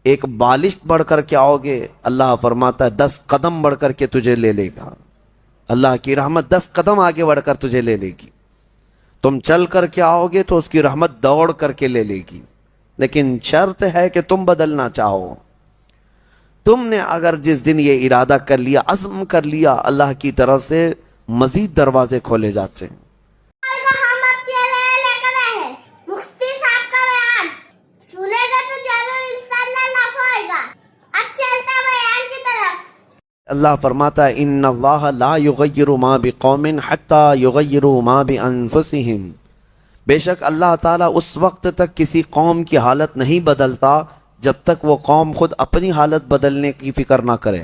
ایک بالش بڑھ کر کے آؤ گے، اللہ فرماتا ہے 10 قدم بڑھ کر کے تجھے لے لے گا۔ اللہ کی رحمت 10 قدم آگے بڑھ کر تجھے لے لے گی۔ تم چل کر کے آؤ گے تو اس کی رحمت دوڑ کر کے لے لے گی، لیکن شرط ہے کہ تم بدلنا چاہو۔ تم نے اگر جس دن یہ ارادہ کر لیا، عزم کر لیا، اللہ کی طرف سے مزید دروازے کھولے جاتے ہیں۔ ہم آپ کے لیے لے کر آئے ہیں مفتی صاحب کا بیان، سنے گا تو ضرور انشاءاللہ نفع ہوئے گا۔ اب چلتا بیان کی طرف۔ اللہ فرماتا ہے ان اللہ لا یغیر ما بقوم حتی یغیروا ما بانفسہم، بے شک اللہ تعالیٰ اس وقت تک کسی قوم کی حالت نہیں بدلتا جب تک وہ قوم خود اپنی حالت بدلنے کی فکر نہ کرے۔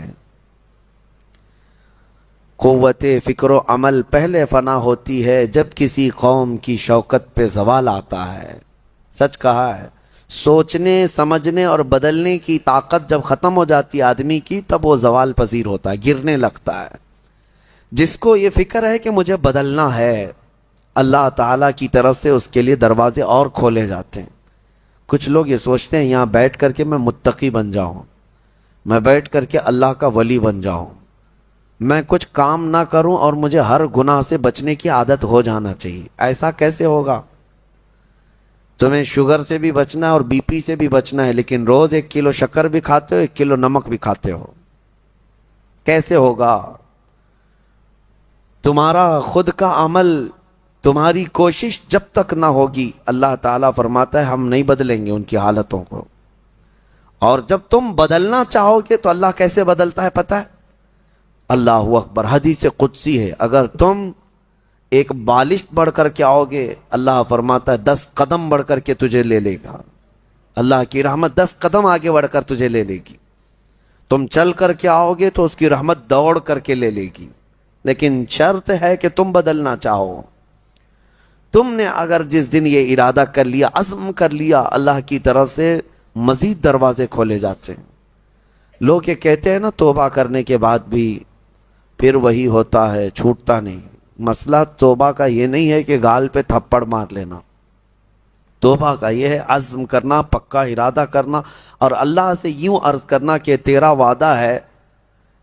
قوت فکر و عمل پہلے فنا ہوتی ہے جب کسی قوم کی شوکت پہ زوال آتا ہے۔ سچ کہا ہے، سوچنے سمجھنے اور بدلنے کی طاقت جب ختم ہو جاتی ہے آدمی کی، تب وہ زوال پذیر ہوتا ہے، گرنے لگتا ہے۔ جس کو یہ فکر ہے کہ مجھے بدلنا ہے، اللہ تعالیٰ کی طرف سے اس کے لیے دروازے اور کھولے جاتے ہیں۔ کچھ لوگ یہ سوچتے ہیں یہاں بیٹھ کر کے میں متقی بن جاؤں، میں بیٹھ کر کے اللہ کا ولی بن جاؤں، میں کچھ کام نہ کروں اور مجھے ہر گناہ سے بچنے کی عادت ہو جانا چاہیے۔ ایسا کیسے ہوگا؟ تمہیں شوگر سے بھی بچنا ہے اور بی پی سے بھی بچنا ہے، لیکن روز 1 کلو شکر بھی کھاتے ہو، 1 کلو نمک بھی کھاتے ہو، کیسے ہوگا؟ تمہارا خود کا عمل، تمہاری کوشش جب تک نہ ہوگی، اللہ تعالیٰ فرماتا ہے ہم نہیں بدلیں گے ان کی حالتوں کو۔ اور جب تم بدلنا چاہو گے تو اللہ کیسے بدلتا ہے پتہ ہے؟ اللہ اکبر، حدیث قدسی ہے، اگر تم ایک بالش بڑھ کر کے آؤ گے، اللہ فرماتا ہے 10 قدم بڑھ کر کے تجھے لے لے گا۔ اللہ کی رحمت 10 قدم آگے بڑھ کر تجھے لے لے گی۔ تم چل کر کے آؤ گے تو اس کی رحمت دوڑ کر کے لے لے گی، لیکن شرط ہے کہ تم بدلنا چاہو۔ تم نے اگر جس دن یہ ارادہ کر لیا، عزم کر لیا، اللہ کی طرف سے مزید دروازے کھولے جاتے ہیں۔ لوگ یہ کہتے ہیں نا توبہ کرنے کے بعد بھی پھر وہی ہوتا ہے، چھوٹتا نہیں۔ مسئلہ توبہ کا یہ نہیں ہے کہ گال پہ تھپڑ مار لینا، توبہ کا یہ ہے عزم کرنا، پکا ارادہ کرنا، اور اللہ سے یوں عرض کرنا کہ تیرا وعدہ ہے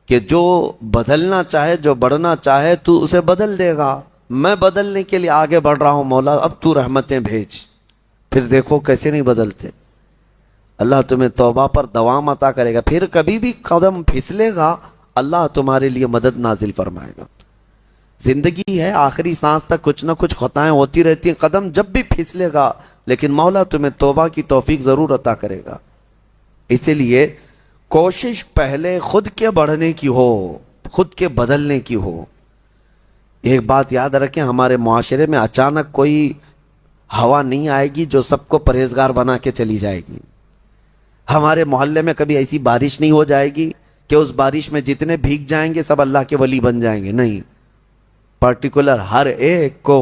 کہ جو بدلنا چاہے، جو بڑھنا چاہے تو اسے بدل دے گا۔ میں بدلنے کے لیے آگے بڑھ رہا ہوں مولا، اب تو رحمتیں بھیج۔ پھر دیکھو کیسے نہیں بدلتے۔ اللہ تمہیں توبہ پر دوام عطا کرے گا، پھر کبھی بھی قدم پھسلے گا اللہ تمہارے لیے مدد نازل فرمائے گا۔ زندگی ہے، آخری سانس تک کچھ نہ کچھ خطائیں ہوتی رہتی ہیں، قدم جب بھی پھسلے گا لیکن مولا تمہیں توبہ کی توفیق ضرور عطا کرے گا۔ اسی لیے کوشش پہلے خود کے بڑھنے کی ہو، خود کے بدلنے کی ہو۔ ایک بات یاد رکھیں، ہمارے معاشرے میں اچانک کوئی ہوا نہیں آئے گی جو سب کو پرہیزگار بنا کے چلی جائے گی۔ ہمارے محلے میں کبھی ایسی بارش نہیں ہو جائے گی کہ اس بارش میں جتنے بھیگ جائیں گے سب اللہ کے ولی بن جائیں گے، نہیں، پرٹیکولر ہر ایک کو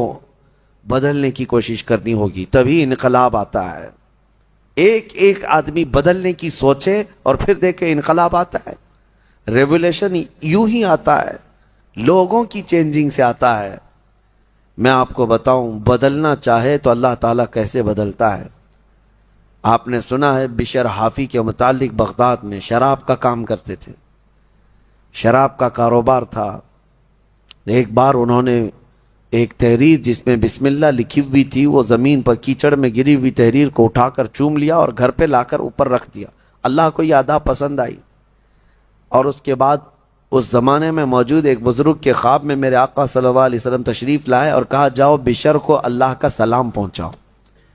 بدلنے کی کوشش کرنی ہوگی، تبھی انقلاب آتا ہے۔ ایک ایک آدمی بدلنے کی سوچے اور پھر دیکھے انقلاب آتا ہے۔ ریولیوشن یوں ہی آتا ہے، لوگوں کی چینجنگ سے آتا ہے۔ میں آپ کو بتاؤں، بدلنا چاہے تو اللہ تعالیٰ کیسے بدلتا ہے۔ آپ نے سنا ہے بشر حافی کے متعلق، بغداد میں شراب کا کام کرتے تھے، شراب کا کاروبار تھا۔ ایک بار انہوں نے ایک تحریر جس میں بسم اللہ لکھی ہوئی تھی، وہ زمین پر کیچڑ میں گری ہوئی تحریر کو اٹھا کر چوم لیا اور گھر پہ لا کر اوپر رکھ دیا۔ اللہ کو یہ ادا پسند آئی، اور اس کے بعد اس زمانے میں موجود ایک بزرگ کے خواب میں میرے آقا صلی اللہ علیہ وسلم تشریف لائے اور کہا جاؤ بشر کو اللہ کا سلام پہنچاؤ،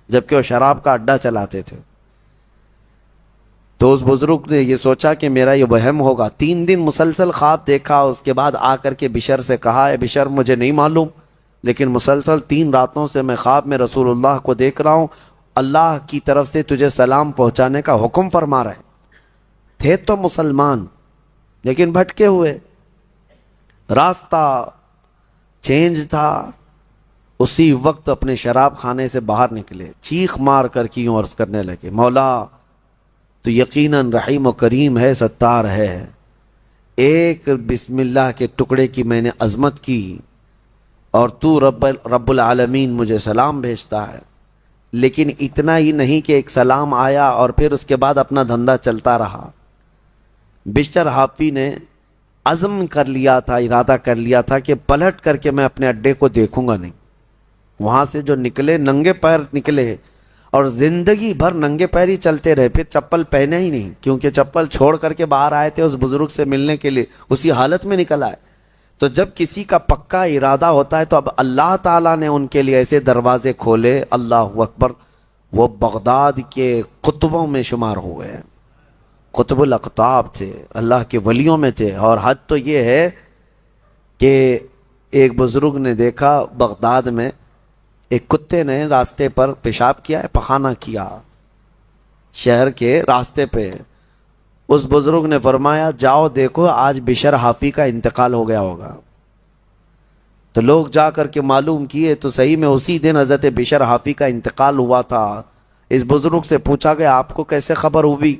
جبکہ وہ شراب کا اڈا چلاتے تھے۔ تو اس بزرگ نے یہ سوچا کہ میرا یہ وہم ہوگا، 3 دن مسلسل خواب دیکھا، اس کے بعد آ کر کے بشر سے کہا اے بشر مجھے نہیں معلوم، لیکن مسلسل 3 راتوں سے میں خواب میں رسول اللہ کو دیکھ رہا ہوں، اللہ کی طرف سے تجھے سلام پہنچانے کا حکم فرما رہے تھے۔ تو مسلمان لیکن بھٹکے ہوئے، راستہ چینج تھا۔ اسی وقت اپنے شراب خانے سے باہر نکلے، چیخ مار کر کی یوں عرض کرنے لگے مولا تو یقیناً رحیم و کریم ہے، ستار ہے، ایک بسم اللہ کے ٹکڑے کی میں نے عظمت کی اور تو رب العالمین مجھے سلام بھیجتا ہے۔ لیکن اتنا ہی نہیں کہ ایک سلام آیا اور پھر اس کے بعد اپنا دھندا چلتا رہا. بشر حافی نے عزم کر لیا تھا, ارادہ کر لیا تھا کہ پلٹ کر کے میں اپنے اڈے کو دیکھوں گا نہیں. وہاں سے جو نکلے ننگے پیر نکلے اور زندگی بھر ننگے پیر ہی چلتے رہے, پھر چپل پہنے ہی نہیں, کیونکہ چپل چھوڑ کر کے باہر آئے تھے اس بزرگ سے ملنے کے لیے, اسی حالت میں نکل آئے. تو جب کسی کا پکا ارادہ ہوتا ہے تو اب اللہ تعالیٰ نے ان کے لیے ایسے دروازے کھولے, اللہ اکبر, وہ بغداد کے قطبوں میں شمار ہوئے ہیں. قطب الاقطاب تھے, اللہ کے ولیوں میں تھے. اور حد تو یہ ہے کہ ایک بزرگ نے دیکھا بغداد میں ایک کتے نے راستے پر پیشاب کیا ہے, پخانہ کیا شہر کے راستے پہ. اس بزرگ نے فرمایا جاؤ دیکھو آج بشر حافی کا انتقال ہو گیا ہوگا. تو لوگ جا کر کے معلوم کیے تو صحیح میں اسی دن حضرت بشر حافی کا انتقال ہوا تھا. اس بزرگ سے پوچھا گیا آپ کو کیسے خبر ہوئی؟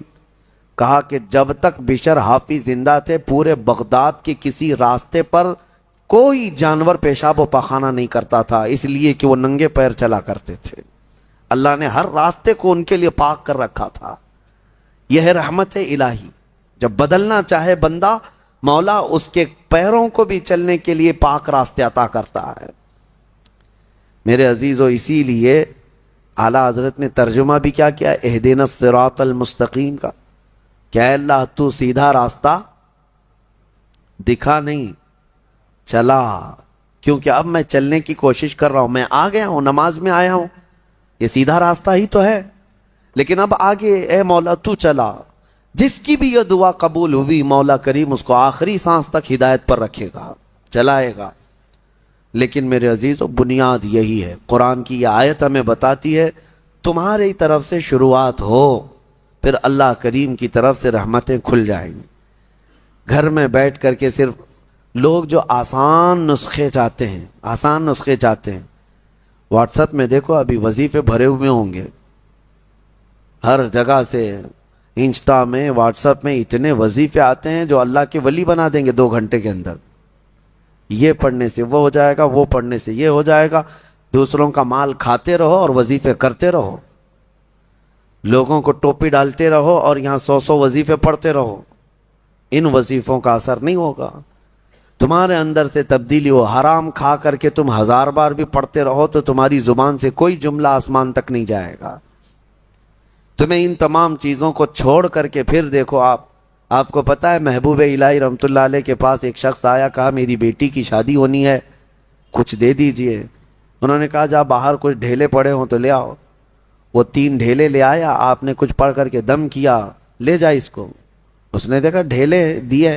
کہا کہ جب تک بشر حافی زندہ تھے پورے بغداد کے کسی راستے پر کوئی جانور پیشاب و پخانہ نہیں کرتا تھا, اس لیے کہ وہ ننگے پیر چلا کرتے تھے. اللہ نے ہر راستے کو ان کے لیے پاک کر رکھا تھا. یہ ہے رحمت الہی. جب بدلنا چاہے بندہ, مولا اس کے پیروں کو بھی چلنے کے لیے پاک راستے عطا کرتا ہے. میرے عزیزو, اسی لیے اعلیٰ حضرت نے ترجمہ بھی کیا کیا, اہدنا الصراط المستقیم کا. کیا اللہ تو سیدھا راستہ دکھا نہیں, چلا, کیونکہ اب میں چلنے کی کوشش کر رہا ہوں, میں آ گیا ہوں, نماز میں آیا ہوں, یہ سیدھا راستہ ہی تو ہے, لیکن اب آگے اے مولا تو چلا. جس کی بھی یہ دعا قبول ہوئی مولا کریم اس کو آخری سانس تک ہدایت پر رکھے گا, چلائے گا. لیکن میرے عزیزو بنیاد یہی ہے, قرآن کی یہ آیت ہمیں بتاتی ہے تمہاری طرف سے شروعات ہو, پھر اللہ کریم کی طرف سے رحمتیں کھل جائیں گی. گھر میں بیٹھ کر کے صرف لوگ جو آسان نسخے چاہتے ہیں, آسان نسخے چاہتے ہیں, واٹس ایپ میں دیکھو ابھی وظیفے بھرے ہوئے ہوں گے ہر جگہ سے. انسٹا میں, واٹس ایپ میں اتنے وظیفے آتے ہیں جو اللہ کے ولی بنا دیں گے 2 گھنٹے کے اندر. یہ پڑھنے سے وہ ہو جائے گا, وہ پڑھنے سے یہ ہو جائے گا. دوسروں کا مال کھاتے رہو اور وظیفے کرتے رہو, لوگوں کو ٹوپی ڈالتے رہو اور یہاں 100 وظیفے پڑھتے رہو. ان وظیفوں کا اثر نہیں ہوگا, تمہارے اندر سے تبدیلی ہو. حرام کھا کر کے تم 1000 بار بھی پڑھتے رہو تو تمہاری زبان سے کوئی جملہ آسمان تک نہیں جائے گا. تمہیں ان تمام چیزوں کو چھوڑ کر کے پھر دیکھو, آپ کو پتہ ہے محبوب الہی رحمۃ اللہ علیہ کے پاس ایک شخص آیا, کہا میری بیٹی کی شادی ہونی ہے, کچھ دے دیجئے. انہوں نے کہا جا باہر کچھ ڈھیلے پڑے ہوں تو لے آؤ. وہ 3 ڈھیلے لے آیا, آپ نے کچھ پڑھ کر کے دم کیا, لے جا اس کو. اس نے دیکھا ڈھیلے دیے,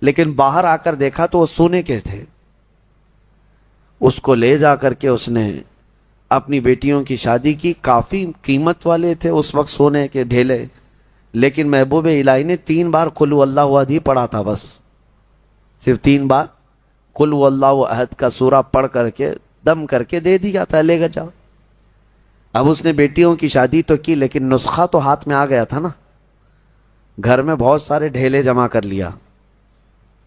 لیکن باہر آ کر دیکھا تو وہ سونے کے تھے. اس کو لے جا کر کے اس نے اپنی بیٹیوں کی شادی کی. کافی قیمت والے تھے اس وقت سونے کے ڈھیلے, لیکن محبوب الہی نے 3 بار قل هو اللہ احد ہی پڑھا تھا, بس صرف 3 بار قل هو اللہ احد کا سورہ پڑھ کر کے دم کر کے دے دیا تھا, لے گا جاؤ. اب اس نے بیٹیوں کی شادی تو کی, لیکن نسخہ تو ہاتھ میں آ گیا تھا نا. گھر میں بہت سارے ڈھیلے جمع کر لیا,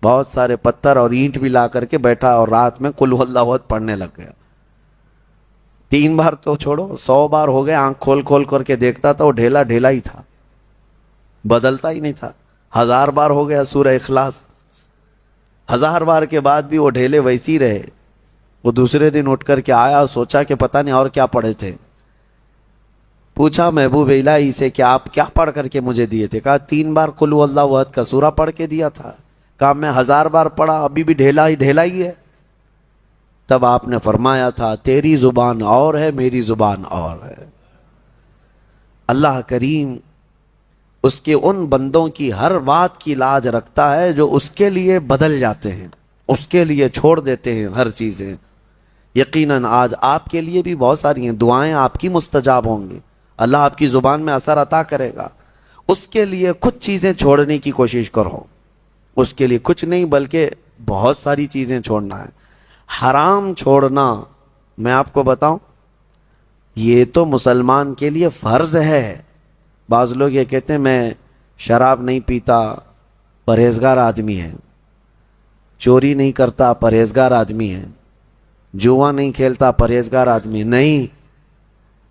بہت سارے پتھر اور اینٹ بھی لا کر کے بیٹھا اور رات میں قل هو اللہ احد پڑھنے لگ گیا. 3 بار تو چھوڑو, 100 بار ہو گئے. آنکھ کھول کھول کر کے دیکھتا تھا وہ ڈھیلا ڈھیلا ہی تھا, بدلتا ہی نہیں تھا. 1000 بار ہو گیا سورہ اخلاص, 1000 بار کے بعد بھی وہ ڈھیلے ویسی رہے. وہ دوسرے دن اٹھ کر کے آیا, سوچا کہ پتہ نہیں اور کیا پڑھے تھے. پوچھا محبوب الہی سے کہ آپ کیا پڑھ کر کے مجھے دیے تھے؟ کہا 3 بار قل هو اللہ احد کا سورہ پڑھ کے دیا تھا. کہا میں 1000 بار پڑھا, ابھی بھی ڈھیلا ہی ہے. تب آپ نے فرمایا تھا تیری زبان اور ہے, میری زبان اور ہے. اللہ کریم اس کے ان بندوں کی ہر بات کی لاج رکھتا ہے جو اس کے لیے بدل جاتے ہیں, اس کے لیے چھوڑ دیتے ہیں ہر چیزیں. یقیناً آج آپ کے لیے بھی بہت ساری ہیں دعائیں, آپ کی مستجاب ہوں گی, اللہ آپ کی زبان میں اثر عطا کرے گا. اس کے لیے کچھ چیزیں چھوڑنے کی کوشش کرو, اس کے لیے کچھ نہیں بلکہ بہت ساری چیزیں چھوڑنا ہے. حرام چھوڑنا, میں آپ کو بتاؤں, یہ تو مسلمان کے لیے فرض ہے. بعض لوگ یہ کہتے ہیں میں شراب نہیں پیتا, پرہیزگار آدمی ہے. چوری نہیں کرتا, پرہیزگار آدمی ہے. جوا نہیں کھیلتا, پرہیزگار آدمی ہے. نہیں,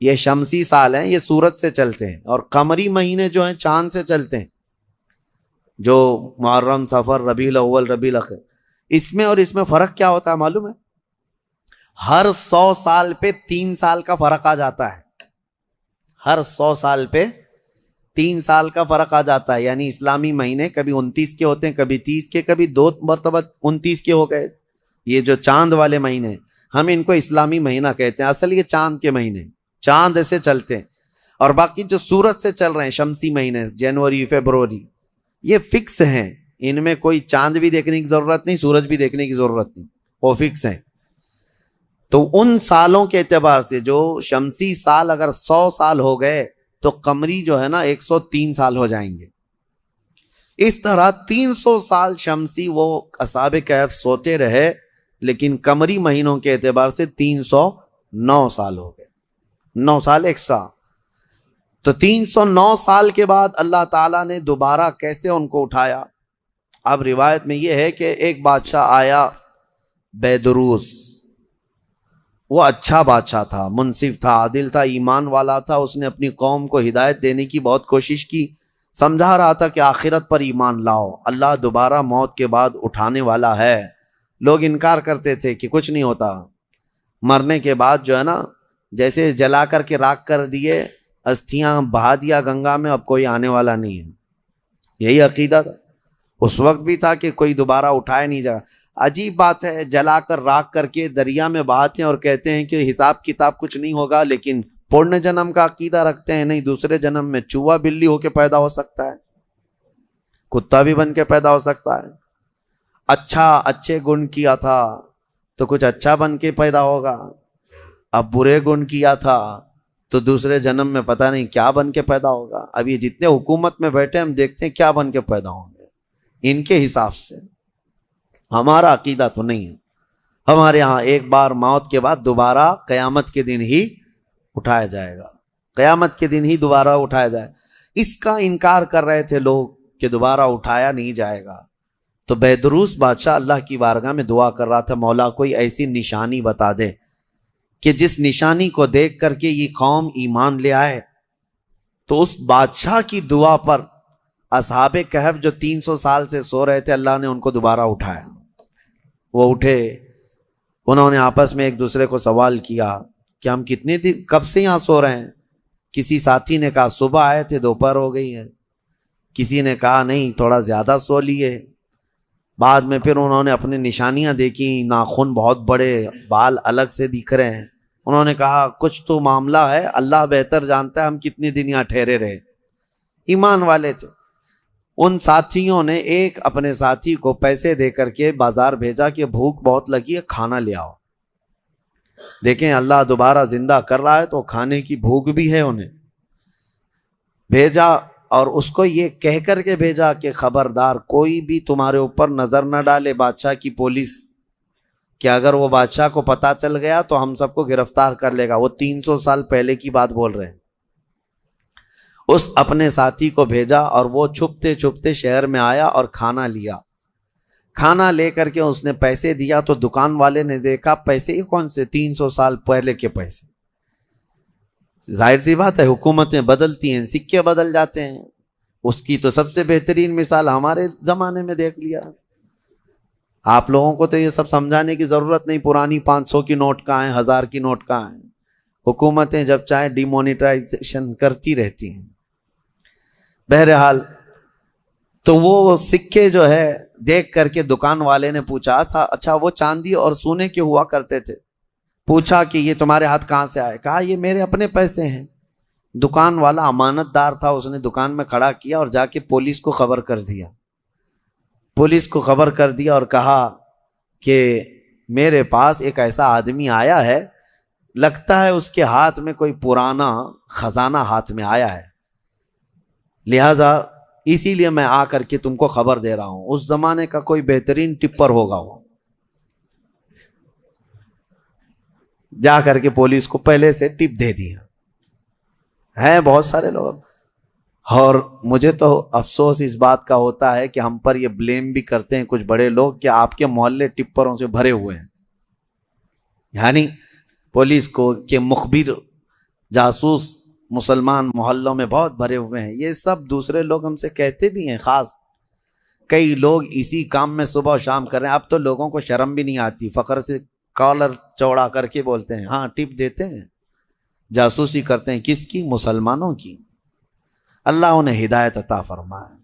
یہ شمسی سال ہیں، یہ سورج سے چلتے ہیں، اور قمری مہینے جو ہیں چاند سے چلتے ہیں، جو محرم، صفر، ربیع الاول، ربیع الاخر. اس میں اور اس میں فرق کیا ہوتا ہے معلوم ہے؟ ہر 100 سال پہ 3 سال کا فرق آ جاتا ہے. ہر 100 سال پہ 3 سال کا فرق آ جاتا ہے. یعنی اسلامی مہینے کبھی 29 کے ہوتے ہیں، کبھی 30 کے، کبھی 2 مرتبہ 29 کے ہو گئے. یہ جو چاند والے مہینے ہم ان کو اسلامی مہینہ کہتے ہیں، اصل یہ چاند کے مہینے، چاند ایسے چلتے ہیں. اور باقی جو سورج سے چل رہے ہیں شمسی مہینے، جنوری، فیبروری، یہ فکس ہیں. ان میں کوئی چاند بھی دیکھنے کی ضرورت نہیں، سورج بھی دیکھنے کی ضرورت نہیں، وہ فکس ہیں. تو ان سالوں کے اعتبار سے جو شمسی سال اگر 100 سال ہو گئے تو قمری جو ہے نا 103 سال ہو جائیں گے. اس طرح 300 سال شمسی وہ اصحاب کہف سوتے رہے، لیکن قمری مہینوں کے اعتبار سے 309 سال ہو گئے، 9 سال ایکسٹرا. تو 309 سال کے بعد اللہ تعالیٰ نے دوبارہ کیسے ان کو اٹھایا؟ اب روایت میں یہ ہے کہ ایک بادشاہ آیا بیدروس، وہ اچھا بادشاہ تھا، منصف تھا، عادل تھا، ایمان والا تھا. اس نے اپنی قوم کو ہدایت دینے کی بہت کوشش کی، سمجھا رہا تھا کہ آخرت پر ایمان لاؤ، اللہ دوبارہ موت کے بعد اٹھانے والا ہے. لوگ انکار کرتے تھے کہ کچھ نہیں ہوتا، مرنے کے بعد جو ہے نا جیسے جلا کر کے راکھ کر دیے، استھیاں بہا دیا گنگا میں، اب کوئی آنے والا نہیں ہے. یہی عقیدہ تھا اس وقت بھی تھا کہ کوئی دوبارہ اٹھائے نہیں جائے. عجیب بات ہے، جلا کر راکھ کر کے دریا میں بہاتے ہیں اور کہتے ہیں کہ حساب کتاب کچھ نہیں ہوگا، لیکن پورن جنم کا عقیدہ رکھتے ہیں. نہیں، دوسرے جنم میں چوہا بلی ہو کے پیدا ہو سکتا ہے، کتا بھی بن کے پیدا ہو سکتا ہے. اچھے گن کیا تھا تو کچھ اچھا بن کے پیدا ہوگا، اب برے گن کیا تھا تو دوسرے جنم میں پتہ نہیں کیا بن کے پیدا ہوگا. اب یہ جتنے حکومت میں بیٹھے ہم دیکھتے ہیں کیا بن کے پیدا ہوں گے ان کے حساب سے. ہمارا عقیدہ تو نہیں ہے. ہمارے ہاں ایک بار موت کے بعد دوبارہ قیامت کے دن ہی اٹھایا جائے گا، قیامت کے دن ہی دوبارہ اٹھایا جائے. اس کا انکار کر رہے تھے لوگ کہ دوبارہ اٹھایا نہیں جائے گا. تو بیدروس بادشاہ اللہ کی بارگاہ میں دعا کر رہا تھا، مولا کوئی ایسی نشانی بتا دے کہ جس نشانی کو دیکھ کر کے یہ قوم ایمان لے آئے. تو اس بادشاہ کی دعا پر اصحاب کہف جو 300 سال سے سو رہے تھے، اللہ نے ان کو دوبارہ اٹھایا. وہ اٹھے، انہوں نے آپس میں ایک دوسرے کو سوال کیا کہ ہم کتنے دن کب سے یہاں سو رہے ہیں. کسی ساتھی نے کہا صبح آئے تھے، دوپہر ہو گئی ہے. کسی نے کہا نہیں تھوڑا زیادہ سو لیے. بعد میں پھر انہوں نے اپنی نشانیاں دیکھی، ناخن بہت بڑے، بال الگ سے دکھ رہے ہیں. انہوں نے کہا کچھ تو معاملہ ہے، اللہ بہتر جانتا ہے ہم کتنے دن یہاں ٹھہرے رہے. ایمان والے تھے. ان ساتھیوں نے ایک اپنے ساتھی کو پیسے دے کر کے بازار بھیجا کہ بھوک بہت لگی ہے، کھانا لے آؤ. دیکھیں اللہ دوبارہ زندہ کر رہا ہے تو کھانے کی بھوک بھی ہے. انہیں بھیجا اور اس کو یہ کہہ کر کے بھیجا کہ خبردار کوئی بھی تمہارے اوپر نظر نہ ڈالے، بادشاہ کی پولیس، کہ اگر وہ بادشاہ کو پتہ چل گیا تو ہم سب کو گرفتار کر لے گا. وہ 300 سال پہلے کی بات بول رہے ہیں. اس اپنے ساتھی کو بھیجا اور وہ چھپتے چھپتے شہر میں آیا اور کھانا لیا. کھانا لے کر کے اس نے پیسے دیا تو دکان والے نے دیکھا پیسے یہ کون سے، 300 سال پہلے کے پیسے. ظاہر سی بات ہے حکومتیں بدلتی ہیں، سکے بدل جاتے ہیں. اس کی تو سب سے بہترین مثال ہمارے زمانے میں دیکھ لیا. آپ لوگوں کو تو یہ سب سمجھانے کی ضرورت نہیں، پرانی 500 کی نوٹ کہاں ہیں، 1000 کی نوٹ کہاں ہیں. حکومتیں جب چاہیں ڈی مونیٹائزیشن کرتی رہتی ہیں. بہرحال تو وہ سکے جو ہے دیکھ کر کے دکان والے نے پوچھا اچھا وہ چاندی اور سونے کے ہوا کرتے تھے. پوچھا کہ یہ تمہارے ہاتھ کہاں سے آئے؟ کہا یہ میرے اپنے پیسے ہیں. دکان والا امانت دار تھا، اس نے دکان میں کھڑا کیا اور جا کے پولیس کو خبر کر دیا. پولیس کو خبر کر دیا اور کہا کہ میرے پاس ایک ایسا آدمی آیا ہے، لگتا ہے اس کے ہاتھ میں کوئی پرانا خزانہ ہاتھ میں آیا ہے، لہذا اسی لیے میں آ کر کے تم کو خبر دے رہا ہوں. اس زمانے کا کوئی بہترین ٹپر ہوگا. وہ جا کر کے پولیس کو پہلے سے ٹپ دے دیا. ہیں بہت سارے لوگ. اور مجھے تو افسوس اس بات کا ہوتا ہے کہ ہم پر یہ بلیم بھی کرتے ہیں کچھ بڑے لوگ کہ آپ کے محلے ٹپروں سے بھرے ہوئے ہیں. یعنی پولیس کو کہ مخبر جاسوس مسلمان محلوں میں بہت بھرے ہوئے ہیں، یہ سب دوسرے لوگ ہم سے کہتے بھی ہیں، خاص کئی لوگ اسی کام میں صبح و شام کر رہے ہیں۔ اب تو لوگوں کو شرم بھی نہیں آتی، فخر سے کالر چوڑا کر کے بولتے ہیں، ہاں ٹپ دیتے ہیں، جاسوسی کرتے ہیں، کس کی؟ مسلمانوں کی۔ اللہ انہیں ہدایت عطا فرمائے۔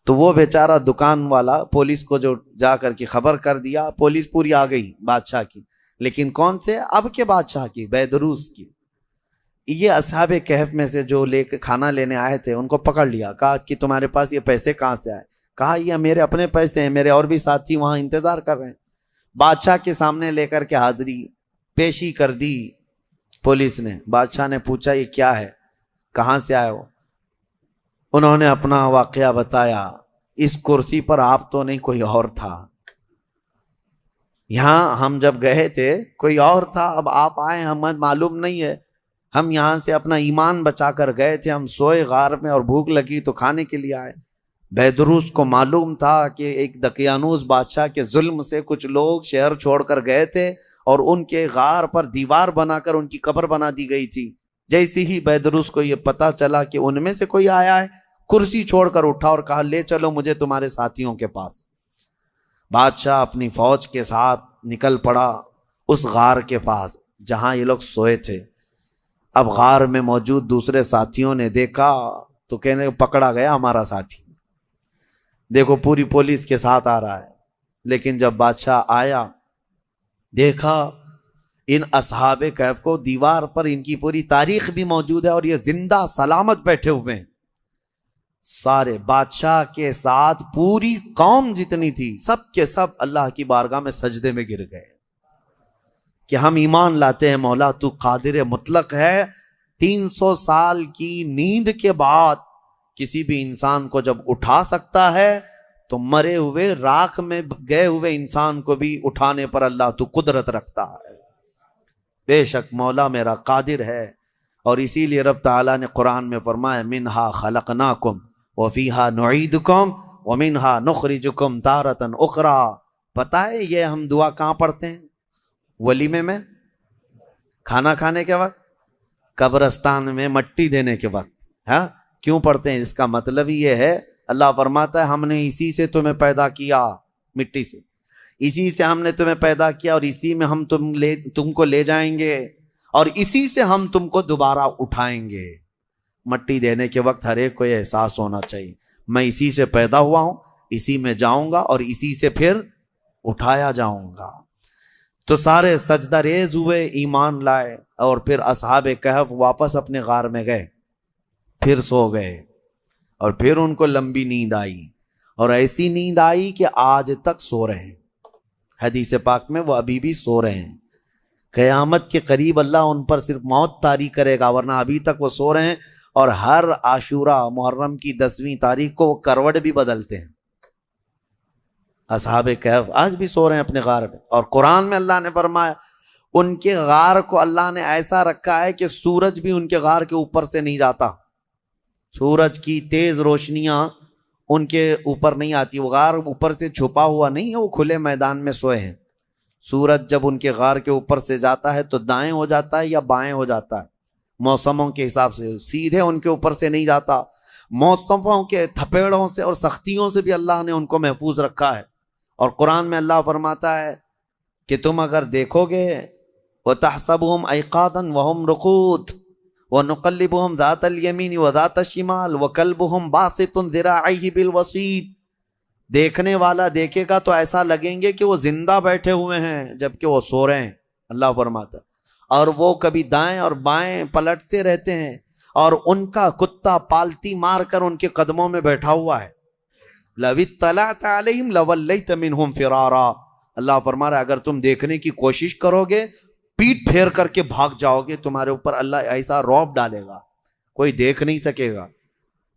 تو وہ بیچارہ دکان والا پولیس کو جو جا کر کے خبر کر دیا، پولیس پوری آ گئی بادشاہ کی، لیکن کون سے؟ اب کے بادشاہ کی، بیدروس کی۔ یہ اصحاب کہف میں سے جو لے کے کھانا لینے آئے تھے ان کو پکڑ لیا، کہا کہ تمہارے پاس یہ پیسے کہاں سے آئے؟ کہا یہ میرے اپنے پیسے ہیں، میرے اور بھی ساتھی وہاں انتظار کر رہے ہیں۔ بادشاہ کے سامنے لے کر کے حاضری پیشی کر دی پولیس نے۔ بادشاہ نے پوچھا یہ کیا ہے، کہاں سے آئے ہو؟ انہوں نے اپنا واقعہ بتایا، اس کرسی پر آپ تو نہیں، کوئی اور تھا، یہاں ہم جب گئے تھے کوئی اور تھا، اب آپ آئے ہمیں معلوم نہیں ہے، ہم یہاں سے اپنا ایمان بچا کر گئے تھے، ہم سوئے غار میں اور بھوک لگی تو کھانے کے لیے آئے۔ بیدروس کو معلوم تھا کہ ایک دقیانوس بادشاہ کے ظلم سے کچھ لوگ شہر چھوڑ کر گئے تھے اور ان کے غار پر دیوار بنا کر ان کی قبر بنا دی گئی تھی۔ جیسے ہی بیدروس کو یہ پتا چلا کہ ان میں سے کوئی آیا ہے، کرسی چھوڑ کر اٹھا اور کہا لے چلو مجھے تمہارے ساتھیوں کے پاس۔ بادشاہ اپنی فوج کے ساتھ نکل پڑا اس غار کے پاس جہاں یہ لوگ سوئے تھے۔ اب غار میں موجود دوسرے ساتھیوں نے دیکھا تو کہنے پکڑا گیا ہمارا ساتھی، دیکھو پوری پولیس کے ساتھ آ رہا ہے۔ لیکن جب بادشاہ آیا دیکھا ان اصحاب کہف کو، دیوار پر ان کی پوری تاریخ بھی موجود ہے اور یہ زندہ سلامت بیٹھے ہوئے ہیں۔ سارے بادشاہ کے ساتھ پوری قوم جتنی تھی سب کے سب اللہ کی بارگاہ میں سجدے میں گر گئے کہ ہم ایمان لاتے ہیں مولا تو قادر مطلق ہے۔ 300 سال کی نیند کے بعد کسی بھی انسان کو جب اٹھا سکتا ہے تو مرے ہوئے راکھ میں گئے ہوئے انسان کو بھی اٹھانے پر اللہ تو قدرت رکھتا ہے۔ بے شک مولا میرا قادر ہے، اور اسی لیے رب تعالیٰ نے قرآن میں فرمایا منہا خلقناکم وفیہا نعیدکم ومنہا نخرجکم تارۃ اخری۔ پتہ ہے یہ ہم دعا کہاں پڑھتے ہیں؟ ولیمے میں، کھانا کھانے کے وقت، قبرستان میں مٹی دینے کے وقت۔ ہاں کیوں پڑھتے ہیں؟ اس کا مطلب یہ ہے اللہ فرماتا ہے ہم نے اسی سے تمہیں پیدا کیا، مٹی سے، اسی سے ہم نے تمہیں پیدا کیا اور اسی میں ہم تم کو لے جائیں گے اور اسی سے ہم تم کو دوبارہ اٹھائیں گے۔ مٹی دینے کے وقت ہر ایک کو یہ احساس ہونا چاہیے میں اسی سے پیدا ہوا ہوں، اسی میں جاؤں گا اور اسی سے پھر اٹھایا جاؤں گا۔ تو سارے سجدہ ریز ہوئے، ایمان لائے، اور پھر اصحاب کہف واپس اپنے غار میں گئے، پھر سو گئے، اور پھر ان کو لمبی نیند آئی، اور ایسی نیند آئی کہ آج تک سو رہے ہیں۔ حدیث پاک میں وہ ابھی بھی سو رہے ہیں۔ قیامت کے قریب اللہ ان پر صرف موت طاری کرے گا، ورنہ ابھی تک وہ سو رہے ہیں، اور ہر عاشورہ محرم کی 10ویں تاریخ کو وہ کروٹ بھی بدلتے ہیں۔ اصحاب کہف آج بھی سو رہے ہیں اپنے غار میں، اور قرآن میں اللہ نے فرمایا ان کے غار کو اللہ نے ایسا رکھا ہے کہ سورج بھی ان کے غار کے اوپر سے نہیں جاتا، سورج کی تیز روشنیاں ان کے اوپر نہیں آتی، وہ غار اوپر سے چھپا ہوا نہیں ہے، وہ کھلے میدان میں سوئے ہیں۔ سورج جب ان کے غار کے اوپر سے جاتا ہے تو دائیں ہو جاتا ہے یا بائیں ہو جاتا ہے، موسموں کے حساب سے سیدھے ان کے اوپر سے نہیں جاتا، موسموں کے تھپیڑوں سے اور سختیوں سے بھی اللہ نے ان کو محفوظ رکھا ہے۔ اور قرآن میں اللہ فرماتا ہے کہ تم اگر دیکھو گے وَتَحْسَبُهُمْ أَيْقَاظًا وَهُمْ رُقُودٌ وَنُقَلِّبُهُمْ ذَاتَ الْيَمِينِ وَذَاتَ الشِّمَالِ وَكَلْبُهُمْ بَاسِطٌ ذِرَاعَيْهِ بِالْوَسِيدِ۔ دیکھنے والا دیکھے گا تو ایسا لگیں گے کہ وہ زندہ بیٹھے ہوئے ہیں جبکہ وہ سو رہے ہیں، اللہ فرماتا ہے، اور وہ کبھی دائیں اور بائیں پلٹتے رہتے ہیں، اور ان کا کتا پالتی مار کر ان کے قدموں میں بیٹھا ہوا ہے۔ لَوِ اطَّلَعْتَ عَلَيْهِمْ لَوَلَّيْتَ مِنْهُمْ فِرَارًا۔ اللہ فرما رہا ہے اگر تم دیکھنے کی کوشش کرو گے، پیٹ پھیر کر کے بھاگ جاؤ گے، تمہارے اوپر اللہ ایسا رعب ڈالے گا، کوئی دیکھ نہیں سکے گا،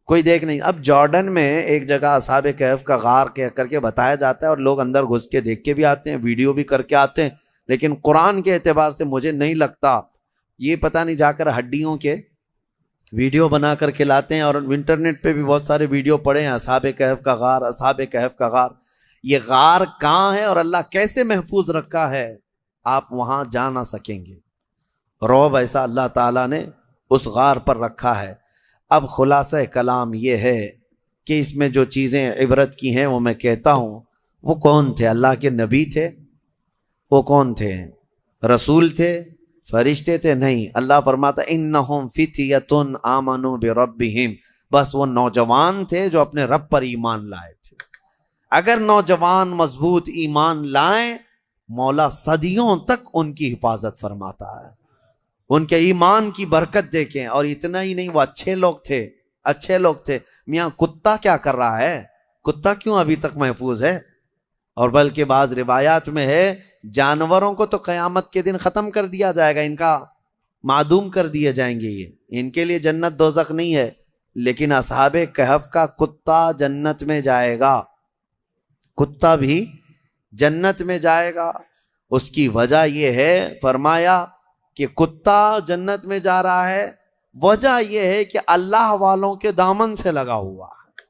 کوئی دیکھ نہیں۔ اب جارڈن میں ایک جگہ اصحاب کہف کا غار کہہ کر کے بتایا جاتا ہے، اور لوگ اندر گھس کے دیکھ کے بھی آتے ہیں، ویڈیو بھی کر کے آتے ہیں، لیکن قرآن کے اعتبار سے مجھے نہیں لگتا، یہ پتہ نہیں جا کر ہڈیوں کے ویڈیو بنا کر کے لاتے ہیں، اور انٹرنیٹ پہ بھی بہت سارے ویڈیو پڑے ہیں اصحاب کہف کا غار، اصحاب کہف کا غار۔ یہ غار کہاں ہے اور اللہ کیسے محفوظ رکھا ہے، آپ وہاں جا نہ سکیں گے، رعب ایسا اللہ تعالیٰ نے اس غار پر رکھا ہے۔ اب خلاصہ کلام یہ ہے کہ اس میں جو چیزیں عبرت کی ہیں وہ میں کہتا ہوں۔ وہ کون تھے؟ اللہ کے نبی تھے؟ وہ کون تھے؟ رسول تھے؟ فرشتے تھے؟ نہیں، اللہ فرماتا انہم فتیۃ آمنوا بربہم، بس وہ نوجوان تھے جو اپنے رب پر ایمان لائے تھے۔ اگر نوجوان مضبوط ایمان لائیں، مولا صدیوں تک ان کی حفاظت فرماتا ہے۔ ان کے ایمان کی برکت دیکھیں۔ اور اتنا ہی نہیں، وہ اچھے لوگ تھے، اچھے لوگ تھے۔ میاں کتا کیا کر رہا ہے؟ کتا کیوں ابھی تک محفوظ ہے؟ اور بلکہ بعض روایات میں ہے جانوروں کو تو قیامت کے دن ختم کر دیا جائے گا، ان کا معدوم کر دیے جائیں گے، یہ ان کے لیے جنت دوزخ نہیں ہے، لیکن اصحاب کہف کا کتا جنت میں جائے گا، کتا بھی جنت میں جائے گا۔ اس کی وجہ یہ ہے، فرمایا کہ کتا جنت میں جا رہا ہے، وجہ یہ ہے کہ اللہ والوں کے دامن سے لگا ہوا ہے،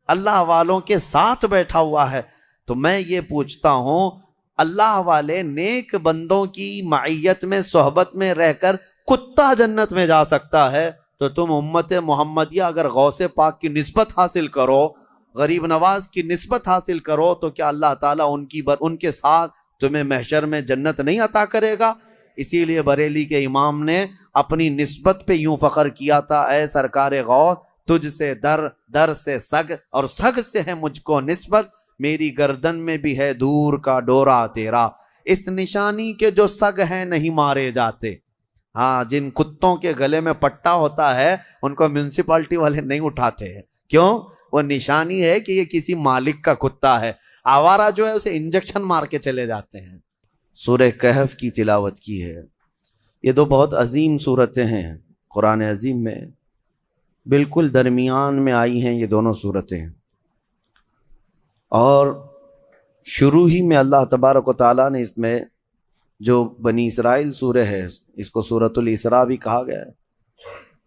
اللہ والوں کے ساتھ بیٹھا ہوا ہے۔ تو میں یہ پوچھتا ہوں، اللہ والے نیک بندوں کی معیت میں صحبت میں رہ کر کتا جنت میں جا سکتا ہے، تو تم امت محمدیہ اگر غوث پاک کی نسبت حاصل کرو، غریب نواز کی نسبت حاصل کرو، تو کیا اللہ تعالیٰ ان کے ساتھ تمہیں محشر میں جنت نہیں عطا کرے گا؟ اسی لیے بریلی کے امام نے اپنی نسبت پہ یوں فخر کیا تھا، اے سرکار غوث تجھ سے در سے سگ، اور سگ سے ہے مجھ کو نسبت، میری گردن میں بھی ہے دور کا ڈورا تیرا، اس نشانی کے جو سگ ہیں نہیں مارے جاتے۔ ہاں، جن کتوں کے گلے میں پٹا ہوتا ہے ان کو میونسپلٹی والے نہیں اٹھاتے ہیں، کیوں؟ وہ نشانی ہے کہ یہ کسی مالک کا کتا ہے، آوارہ جو ہے اسے انجیکشن مار کے چلے جاتے ہیں۔ سورہ کہف کی تلاوت کی ہے، یہ دو بہت عظیم صورتیں ہیں قرآن عظیم میں، بالکل درمیان میں آئی ہیں یہ دونوں صورتیں، اور شروع ہی میں اللہ تبارک و تعالیٰ نے اس میں جو بنی اسرائیل سورہ ہے، اس کو سورۃ الاسراء بھی کہا گیا ہے،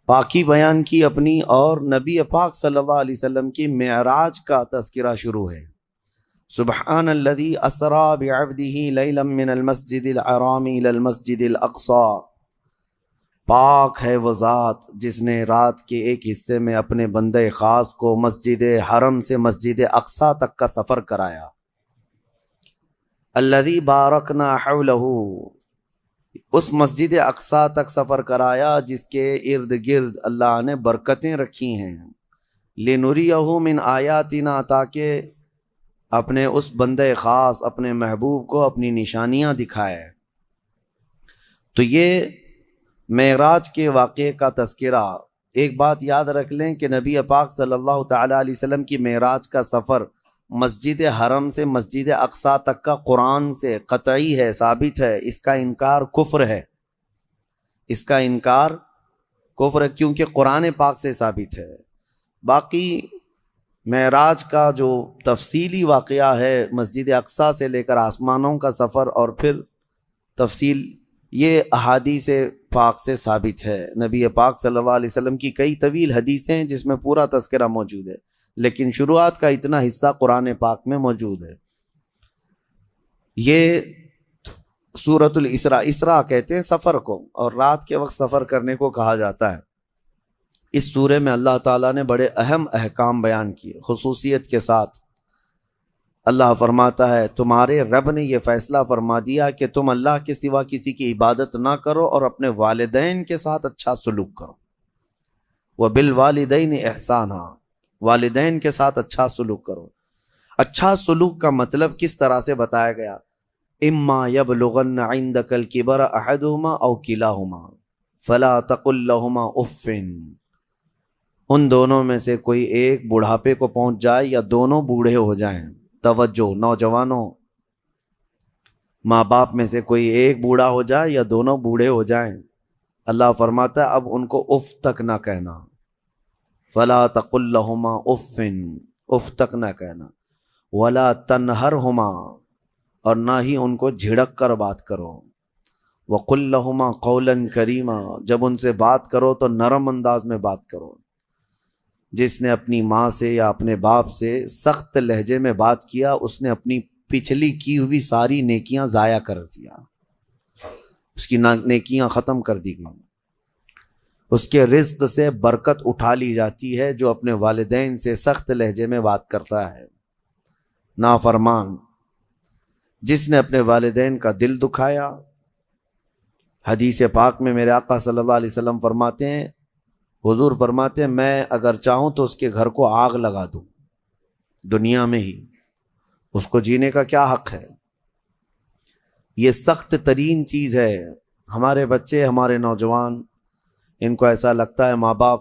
پاکی بیان کی اپنی، اور نبی پاک صلی اللہ علیہ وسلم کی معراج کا تذکرہ شروع ہے۔ سبحان الذی اسری بعبدہ لیلا من المسجد الحرام الی المسجد الاقصی، پاک ہے وہ ذات جس نے رات کے ایک حصے میں اپنے بندے خاص کو مسجد حرم سے مسجد اقصی تک کا سفر کرایا۔ الذی بارکنا حولہ، اس مسجد اقصی تک سفر کرایا جس کے ارد گرد اللہ نے برکتیں رکھی ہیں، لنریہ من آیاتنا، تاکہ اپنے اس بندے خاص اپنے محبوب کو اپنی نشانیاں دکھائے۔ تو یہ معراج کے واقعے کا تذکرہ۔ ایک بات یاد رکھ لیں کہ نبی پاک صلی اللہ تعالی علیہ وسلم کی معراج کا سفر مسجد حرم سے مسجد اقصی تک کا قرآن سے قطعی ہے، ثابت ہے، اس کا انکار کفر ہے، اس کا انکار کفر ہے، کیونکہ قرآن پاک سے ثابت ہے۔ باقی معراج کا جو تفصیلی واقعہ ہے مسجد اقصی سے لے کر آسمانوں کا سفر اور پھر تفصیل، یہ احادیث پاک سے ثابت ہے۔ نبی پاک صلی اللہ علیہ وسلم کی کئی طویل حدیثیں ہیں جس میں پورا تذکرہ موجود ہے، لیکن شروعات کا اتنا حصہ قرآن پاک میں موجود ہے۔ یہ سورۃ الاسراء، اسراء کہتے ہیں سفر کو، اور رات کے وقت سفر کرنے کو کہا جاتا ہے۔ اس سورے میں اللہ تعالیٰ نے بڑے اہم احکام بیان کیے خصوصیت کے ساتھ۔ اللہ فرماتا ہے تمہارے رب نے یہ فیصلہ فرما دیا کہ تم اللہ کے سوا کسی کی عبادت نہ کرو اور اپنے والدین کے ساتھ اچھا سلوک کرو۔ وَبِالْوَالِدَيْنِ إِحْسَانًا، والدین کے ساتھ اچھا سلوک کرو۔ اچھا سلوک کا مطلب کس طرح سے بتایا گیا؟ اِمَّا يَبْلُغَنَّ عِنْدَكَ الْكِبَرَ أَحَدُهُمَا أَوْ كِلَاهُمَا فَلَا تَقُلْ لَهُمَا أُفٍّ، ان دونوں میں سے کوئی ایک بڑھاپے کو پہنچ جائے یا دونوں بوڑھے ہو جائیں۔ توجہ نوجوانوں، ماں باپ میں سے کوئی ایک بوڑھا ہو جائے یا دونوں بوڑھے ہو جائیں، اللہ فرماتا ہے اب ان کو اف تک نہ کہنا۔ فلا تقل لهما اف، اف تک نہ کہنا۔ ولا تنهرهما، اور نہ ہی ان کو جھڑک کر بات کرو۔ وقل لهما قولا کریما، جب ان سے بات کرو تو نرم انداز میں بات کرو۔ جس نے اپنی ماں سے یا اپنے باپ سے سخت لہجے میں بات کیا، اس نے اپنی پچھلی کی ہوئی ساری نیکیاں ضائع کر دیا۔ اس کی نیکیاں ختم کر دی گئیں، اس کے رزق سے برکت اٹھا لی جاتی ہے جو اپنے والدین سے سخت لہجے میں بات کرتا ہے۔ نافرمان جس نے اپنے والدین کا دل دکھایا، حدیث پاک میں میرے آقا صلی اللہ علیہ وسلم فرماتے ہیں، حضور فرماتے ہیں میں اگر چاہوں تو اس کے گھر کو آگ لگا دوں دنیا میں ہی، اس کو جینے کا کیا حق ہے؟ یہ سخت ترین چیز ہے۔ ہمارے بچے، ہمارے نوجوان، ان کو ایسا لگتا ہے ماں باپ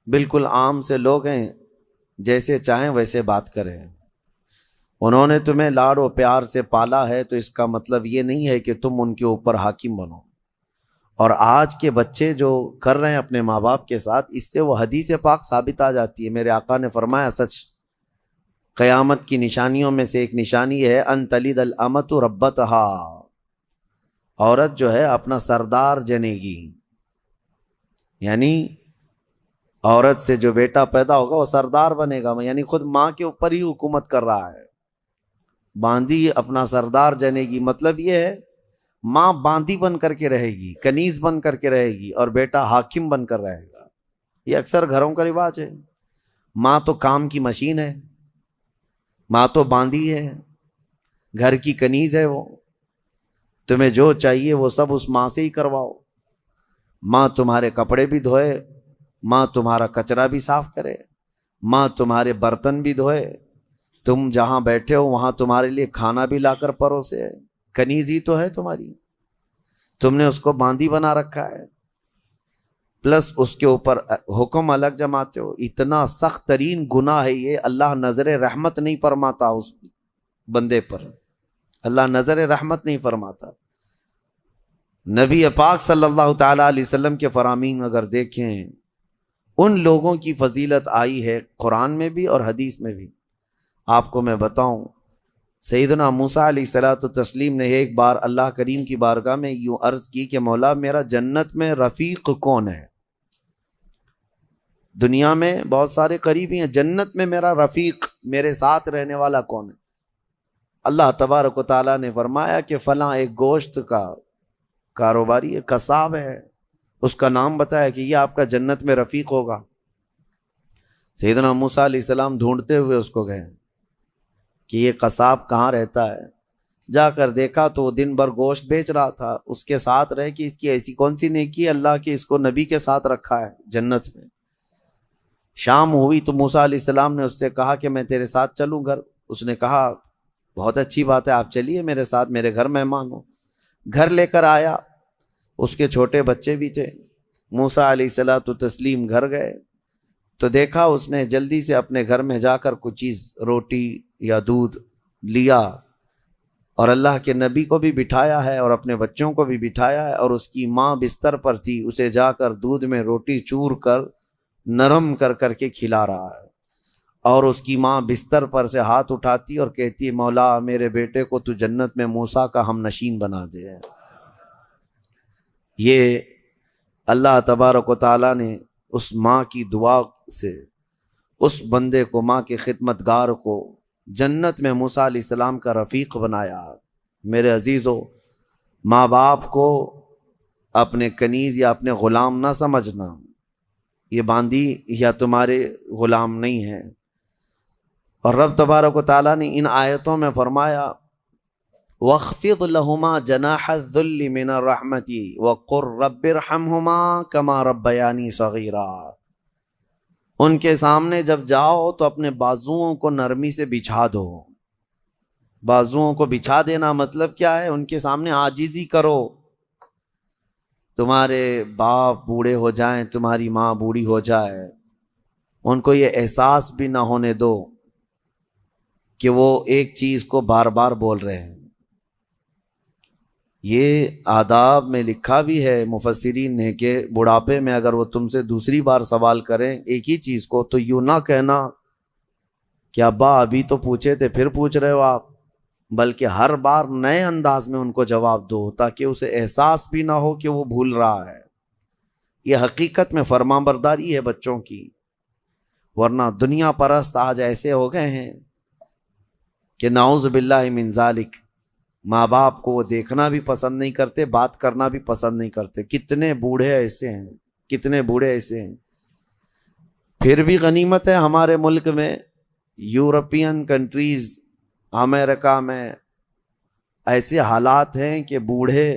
بالکل عام سے لوگ ہیں، جیسے چاہیں ویسے بات کریں۔ انہوں نے تمہیں لاڈ و پیار سے پالا ہے تو اس کا مطلب یہ نہیں ہے کہ تم ان کے اوپر حاکم بنو۔ اور آج کے بچے جو کر رہے ہیں اپنے ماں باپ کے ساتھ، اس سے وہ حدیث پاک ثابت آ جاتی ہے۔ میرے آقا نے فرمایا سچ، قیامت کی نشانیوں میں سے ایک نشانی ہے ان تلد الامۃ ربتہا، عورت جو ہے اپنا سردار جنے گی، یعنی عورت سے جو بیٹا پیدا ہوگا وہ سردار بنے گا، یعنی خود ماں کے اوپر ہی حکومت کر رہا ہے۔ باندی اپنا سردار جنے گی، مطلب یہ ہے ماں باندی بن کر کے رہے گی، کنیز بن کر کے رہے گی، اور بیٹا حاکم بن کر رہے گا۔ یہ اکثر گھروں کا رواج ہے۔ ماں تو کام کی مشین ہے، ماں تو باندی ہے، گھر کی کنیز ہے، وہ تمہیں جو چاہیے وہ سب اس ماں سے ہی کرواؤ۔ ماں تمہارے کپڑے بھی دھوئے، ماں تمہارا کچرا بھی صاف کرے، ماں تمہارے برتن بھی دھوئے، تم جہاں بیٹھے ہو وہاں تمہارے لیے کھانا بھی لا کر پروسے۔ کنیز ہی تو ہے تمہاری، تم نے اس کو باندی بنا رکھا ہے، پلس اس کے اوپر حکم الگ جماتے ہو۔ اتنا سخت ترین گناہ ہے یہ، اللہ نظر رحمت نہیں فرماتا اس بندے پر، اللہ نظر رحمت نہیں فرماتا۔ نبی پاک صلی اللہ تعالی علیہ وسلم کے فرامین اگر دیکھیں، ان لوگوں کی فضیلت آئی ہے قرآن میں بھی اور حدیث میں بھی۔ آپ کو میں بتاؤں، سیدنا موسیٰ علیہ الصلوۃ والتسلیم نے ایک بار اللہ کریم کی بارگاہ میں یوں عرض کی کہ مولا میرا جنت میں رفیق کون ہے؟ دنیا میں بہت سارے قریبی ہیں، جنت میں میرا رفیق، میرے ساتھ رہنے والا کون ہے؟ اللہ تبارک و تعالیٰ نے فرمایا کہ فلاں ایک گوشت کا کاروباری ہے، قصاب ہے، اس کا نام بتایا کہ یہ آپ کا جنت میں رفیق ہوگا۔ سیدنا موسیٰ علیہ السلام ڈھونڈتے ہوئے اس کو گئے کہ یہ قصاب کہاں رہتا ہے۔ جا کر دیکھا تو وہ دن بھر گوشت بیچ رہا تھا، اس کے ساتھ رہے کہ اس کی ایسی کون سی نیکی ہے اللہ کی اس کو نبی کے ساتھ رکھا ہے جنت میں۔ شام ہوئی تو موسیٰ علیہ السلام نے اس سے کہا کہ میں تیرے ساتھ چلوں گھر۔ اس نے کہا بہت اچھی بات ہے، آپ چلیے میرے ساتھ، میرے گھر مہمان ہو۔ گھر لے کر آیا، اس کے چھوٹے بچے بھی تھے۔ موسیٰ علیہ الصلوۃ والتسلیم گھر گئے تو دیکھا اس نے جلدی سے اپنے گھر میں جا کر کچھ چیز، روٹی یا دودھ لیا، اور اللہ کے نبی کو بھی بٹھایا ہے اور اپنے بچوں کو بھی بٹھایا ہے، اور اس کی ماں بستر پر تھی، اسے جا کر دودھ میں روٹی چور کر نرم کر کر کے کھلا رہا ہے، اور اس کی ماں بستر پر سے ہاتھ اٹھاتی اور کہتی مولا میرے بیٹے کو تو جنت میں موسیٰ کا ہم نشین بنا دے۔ یہ اللہ تبارک و تعالیٰ نے اس ماں کی دعا سے اس بندے کو، ماں کے خدمتگار کو جنت میں موسیٰ علیہ السلام کا رفیق بنایا۔ میرے عزیزو، ماں باپ کو اپنے کنیز یا اپنے غلام نہ سمجھنا، یہ باندی یا تمہارے غلام نہیں ہے۔ اور رب تبارک و تعالیٰ نے ان آیتوں میں فرمایا وَاخْفِضْ لَهُمَا جَنَاحَ الذُّلِّ مِنَ الرَّحْمَةِ وَقُلْ رَبِّ ارْحَمْهُمَا كَمَا رَبَّيَانِي صَغِيرًا۔ ان کے سامنے جب جاؤ تو اپنے بازوؤں کو نرمی سے بچھا دو۔ بازوؤں کو بچھا دینا مطلب کیا ہے؟ ان کے سامنے عاجزی کرو۔ تمہارے باپ بوڑھے ہو جائیں، تمہاری ماں بوڑھی ہو جائے، ان کو یہ احساس بھی نہ ہونے دو کہ وہ ایک چیز کو بار بار بول رہے ہیں۔ یہ آداب میں لکھا بھی ہے مفسرین نے کہ بڑھاپے میں اگر وہ تم سے دوسری بار سوال کریں ایک ہی چیز کو تو یوں نہ کہنا کہ ابا ابھی تو پوچھے تھے پھر پوچھ رہے ہو آپ، بلکہ ہر بار نئے انداز میں ان کو جواب دو تاکہ اسے احساس بھی نہ ہو کہ وہ بھول رہا ہے۔ یہ حقیقت میں فرمانبرداری ہے بچوں کی، ورنہ دنیا پرست آج ایسے ہو گئے ہیں کہ نعوذ باللہ من ذالک، ماں باپ کو وہ دیکھنا بھی پسند نہیں کرتے، بات کرنا بھی پسند نہیں کرتے۔ کتنے بوڑھے ایسے ہیں، کتنے بوڑھے ایسے ہیں۔ پھر بھی غنیمت ہے ہمارے ملک میں، یورپین کنٹریز، امریکہ میں ایسے حالات ہیں کہ بوڑھے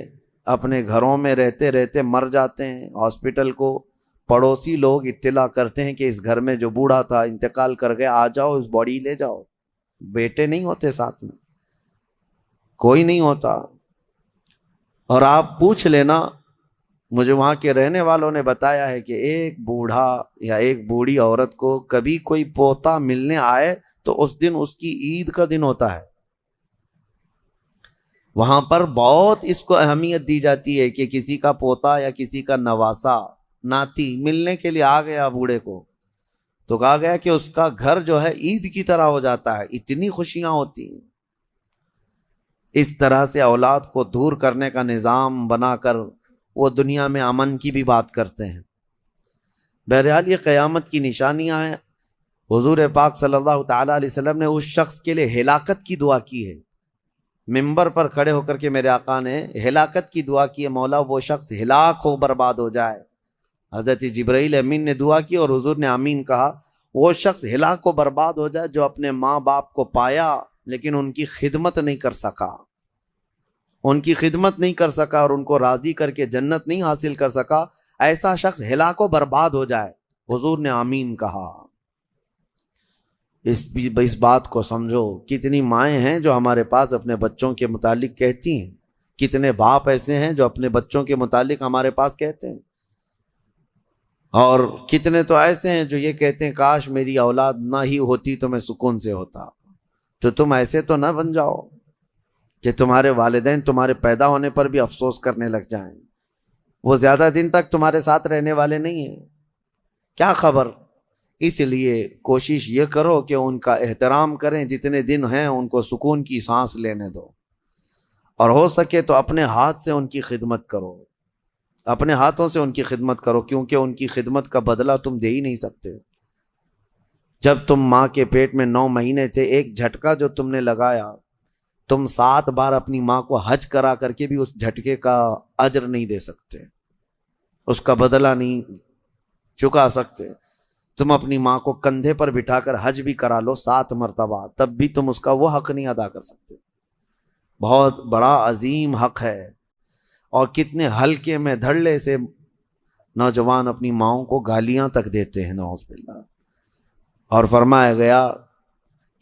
اپنے گھروں میں رہتے رہتے مر جاتے ہیں۔ ہاسپٹل کو پڑوسی لوگ اطلاع کرتے ہیں کہ اس گھر میں جو بوڑھا تھا انتقال کر گیا، آ جاؤ اس باڈی لے جاؤ۔ بیٹے نہیں ہوتے ساتھ میں، کوئی نہیں ہوتا۔ اور آپ پوچھ لینا، مجھے وہاں کے رہنے والوں نے بتایا ہے کہ ایک بوڑھا یا ایک بوڑھی عورت کو کبھی کوئی پوتا ملنے آئے تو اس دن اس کی عید کا دن ہوتا ہے۔ وہاں پر بہت اس کو اہمیت دی جاتی ہے کہ کسی کا پوتا یا کسی کا نواسا، ناتی ملنے کے لیے آ گیا بوڑھے کو، تو کہا گیا کہ اس کا گھر جو ہے عید کی طرح ہو جاتا ہے، اتنی خوشیاں ہوتی ہیں۔ اس طرح سے اولاد کو دور کرنے کا نظام بنا کر وہ دنیا میں امن کی بھی بات کرتے ہیں۔ بہرحال یہ قیامت کی نشانیاں ہیں۔ حضور پاک صلی اللہ تعالیٰ علیہ وسلم نے اس شخص کے لیے ہلاکت کی دعا کی ہے، ممبر پر کھڑے ہو کر کے میرے آقا نے ہلاکت کی دعا کی ہے، مولا وہ شخص ہلاک ہو، برباد ہو جائے۔ حضرت جبرائیل امین نے دعا کی اور حضور نے آمین کہا۔ وہ شخص ہلاک و برباد ہو جائے جو اپنے ماں باپ کو پایا لیکن ان کی خدمت نہیں کر سکا، ان کی خدمت نہیں کر سکا اور ان کو راضی کر کے جنت نہیں حاصل کر سکا، ایسا شخص ہلاک و برباد ہو جائے۔ حضور نے آمین کہا۔ اس بات کو سمجھو، کتنی مائیں ہیں جو ہمارے پاس اپنے بچوں کے متعلق کہتی ہیں، کتنے باپ ایسے ہیں جو اپنے بچوں کے متعلق ہمارے پاس کہتے ہیں، اور کتنے تو ایسے ہیں جو یہ کہتے ہیں کاش میری اولاد نہ ہی ہوتی تو میں سکون سے ہوتا۔ تو تم ایسے تو نہ بن جاؤ کہ تمہارے والدین تمہارے پیدا ہونے پر بھی افسوس کرنے لگ جائیں، وہ زیادہ دن تک تمہارے ساتھ رہنے والے نہیں ہیں، کیا خبر۔ اس لیے کوشش یہ کرو کہ ان کا احترام کریں، جتنے دن ہیں ان کو سکون کی سانس لینے دو، اور ہو سکے تو اپنے ہاتھ سے ان کی خدمت کرو، اپنے ہاتھوں سے ان کی خدمت کرو، کیونکہ ان کی خدمت کا بدلہ تم دے ہی نہیں سکتے۔ جب تم ماں کے پیٹ میں 9 مہینے تھے، ایک جھٹکا جو تم نے لگایا، تم 7 بار اپنی ماں کو حج کرا کر کے بھی اس جھٹکے کا اجر نہیں دے سکتے، اس کا بدلہ نہیں چکا سکتے۔ تم اپنی ماں کو کندھے پر بٹھا کر حج بھی کرا لو 7 مرتبہ، تب بھی تم اس کا وہ حق نہیں ادا کر سکتے۔ بہت بڑا عظیم حق ہے، اور کتنے ہلکے میں دھڑلے سے نوجوان اپنی ماؤں کو گالیاں تک دیتے ہیں، نعوذ باللہ۔ اور فرمایا گیا